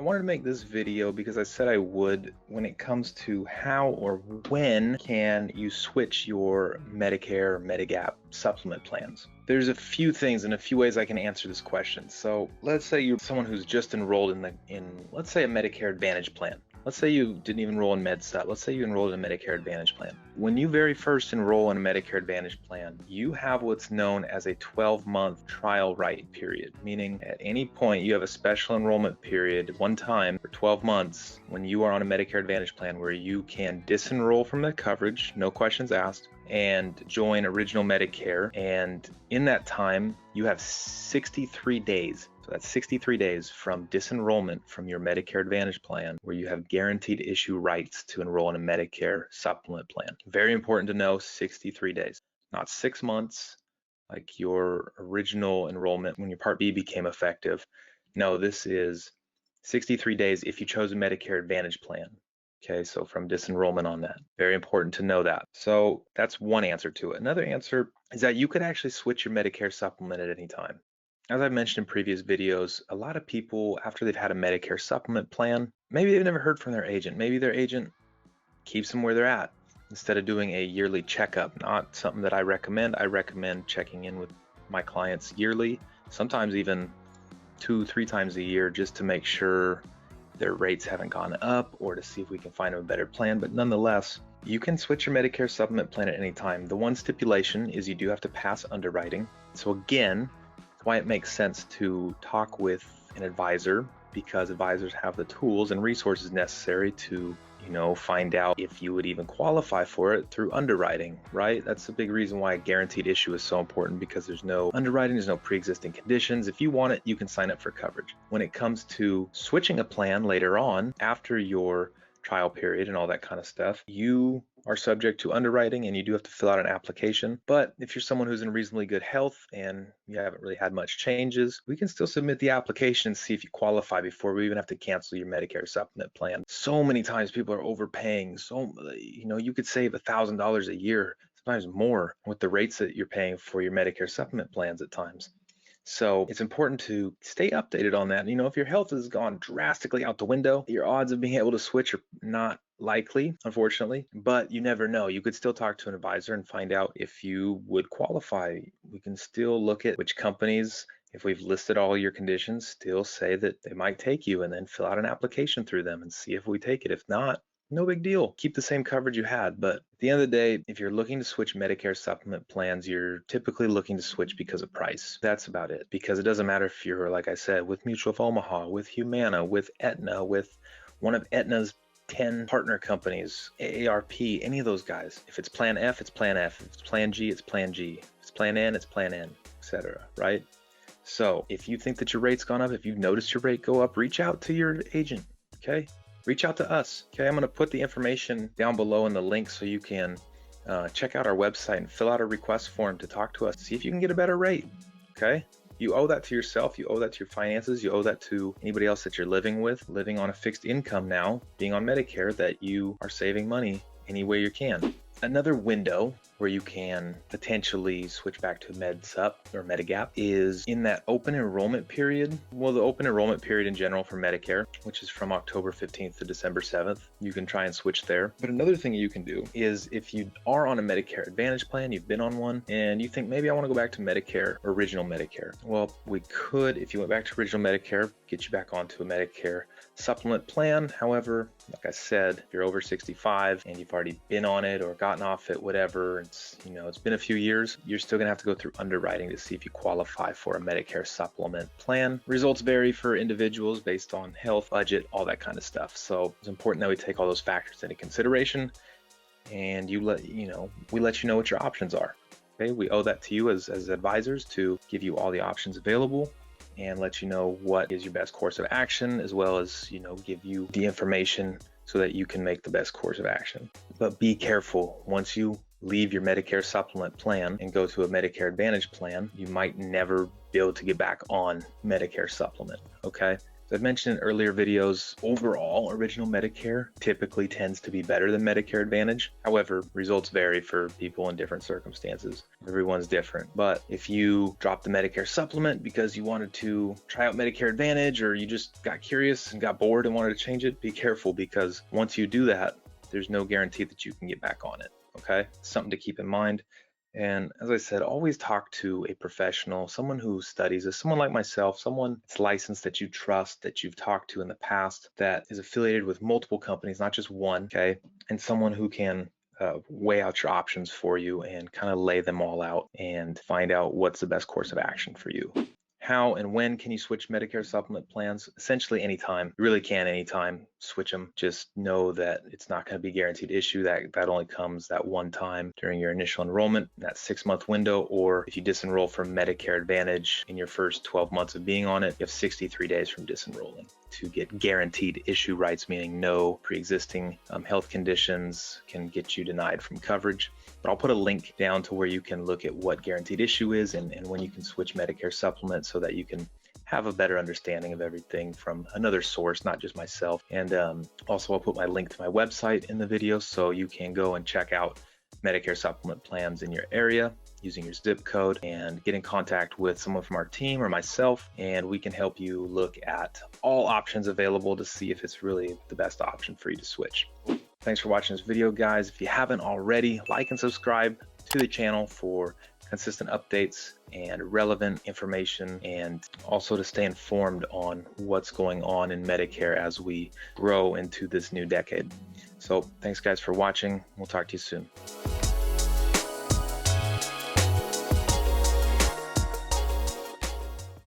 wanted to make this video because I said I would when it comes to how or when can you switch your Medicare or Medigap supplement plans. There's a few things and a few ways I can answer this question. So let's say you're someone who's just enrolled in let's say a Medicare Advantage plan. Let's say you didn't even enroll in MedSup. Let's say you enrolled in a Medicare Advantage plan. When you very first enroll in a Medicare Advantage plan, you have what's known as a 12-month trial right period, meaning at any point you have a special enrollment period one time for 12 months when you are on a Medicare Advantage plan where you can disenroll from the coverage, no questions asked, and join Original Medicare. And in that time, you have 63 days. So that's 63 days from disenrollment from your Medicare Advantage plan where you have guaranteed issue rights to enroll in a Medicare supplement plan. Very important to know, 63 days, not 6 months like your original enrollment when your Part B became effective. No, this is 63 days if you chose a Medicare Advantage plan. Okay, so from disenrollment on that. Very important to know that. So that's one answer to it. Another answer is that you could actually switch your Medicare supplement at any time. As I've mentioned in previous videos, a lot of people, after they've had a Medicare supplement plan, maybe they've never heard from their agent. Maybe their agent keeps them where they're at instead of doing a yearly checkup. Not something that I recommend. I recommend checking in with my clients yearly, sometimes even 2-3 times a year, just to make sure their rates haven't gone up or to see if we can find them a better plan. But nonetheless, you can switch your Medicare supplement plan at any time. The one stipulation is you do have to pass underwriting. So again, why it makes sense to talk with an advisor, because advisors have the tools and resources necessary to, find out if you would even qualify for it through underwriting, right? That's a big reason why a guaranteed issue is so important, because there's no underwriting, there's no pre-existing conditions. If you want it, you can sign up for coverage. When it comes to switching a plan later on, after your trial period and all that kind of stuff, you are subject to underwriting and you do have to fill out an application. But if you're someone who's in reasonably good health and you haven't really had much changes, we can still submit the application and see if you qualify before we even have to cancel your Medicare supplement plan. So many times people are overpaying. So, you could save $1,000 a year, sometimes more, with the rates that you're paying for your Medicare supplement plans at times. So it's important to stay updated on that. If your health has gone drastically out the window, your odds of being able to switch are not likely, unfortunately, but you never know. You could still talk to an advisor and find out if you would qualify. We can still look at which companies, if we've listed all your conditions, still say that they might take you, and then fill out an application through them and see if we take it. If not, no big deal. Keep the same coverage you had. But at the end of the day, if you're looking to switch Medicare supplement plans, you're typically looking to switch because of price. That's about it. Because it doesn't matter if you're, like I said, with Mutual of Omaha, with Humana, with Aetna, with one of Aetna's 10 partner companies, AARP, any of those guys. If it's Plan F, it's Plan F. If it's Plan G, it's Plan G. If it's Plan N, it's Plan N, etc. Right? So if you think that your rate's gone up, if you've noticed your rate go up, reach out to your agent. Okay? Reach out to us. Okay, I'm going to put the information down below in the link so you can check out our website and fill out a request form to talk to us. See if you can get a better rate. Okay, you owe that to yourself. You owe that to your finances. You owe that to anybody else that you're living with, living on a fixed income now, being on Medicare, that you are saving money any way you can. Another window where you can potentially switch back to MedSup or Medigap is in that open enrollment period. Well, the open enrollment period in general for Medicare, which is from October 15th to December 7th, you can try and switch there. But another thing you can do is if you are on a Medicare Advantage plan, you've been on one, and you think maybe I want to go back to Medicare or Original Medicare. Well, we could, if you went back to Original Medicare, get you back onto a Medicare supplement plan. However, like I said, if you're over 65 and you've already been on it or gotten off it, whatever, it's been a few years, you're still gonna have to go through underwriting to see if you qualify for a Medicare supplement plan. Results vary for individuals based on health, budget, all that kind of stuff. So it's important that we take all those factors into consideration, and we let you know what your options are. Okay, we owe that to you as advisors to give you all the options available and let you know what is your best course of action, as well as, give you the information so that you can make the best course of action. But be careful. Once you leave your Medicare supplement plan and go to a Medicare Advantage plan, you might never be able to get back on Medicare supplement, okay? As I mentioned in earlier videos, overall, original Medicare typically tends to be better than Medicare Advantage. However, results vary for people in different circumstances. Everyone's different. But if you drop the Medicare supplement because you wanted to try out Medicare Advantage, or you just got curious and got bored and wanted to change it, be careful, because once you do that, there's no guarantee that you can get back on it. Okay? Something to keep in mind. And as I said, always talk to a professional, someone who studies this, someone like myself, someone that's licensed, that you trust, that you've talked to in the past, that is affiliated with multiple companies, not just one, okay? And someone who can weigh out your options for you and kind of lay them all out and find out what's the best course of action for you. How and when can you switch Medicare supplement plans? Essentially anytime. You really can anytime switch them. Just know that it's not going to be a guaranteed issue. That only comes that one time during your initial enrollment, that 6-month window, or if you disenroll from Medicare Advantage in your first 12 months of being on it, you have 63 days from disenrolling to get guaranteed issue rights, meaning no pre-existing health conditions can get you denied from coverage. But I'll put a link down to where you can look at what guaranteed issue is and when you can switch Medicare supplement, so that you can have a better understanding of everything from another source, not just myself. And also I'll put my link to my website in the video, so you can go and check out Medicare supplement plans in your area using your zip code and get in contact with someone from our team or myself, and we can help you look at all options available to see if it's really the best option for you to switch. Thanks for watching this video, guys. If you haven't already, like and subscribe to the channel for consistent updates and relevant information, and also to stay informed on what's going on in Medicare as we grow into this new decade. So thanks, guys, for watching. We'll talk to you soon.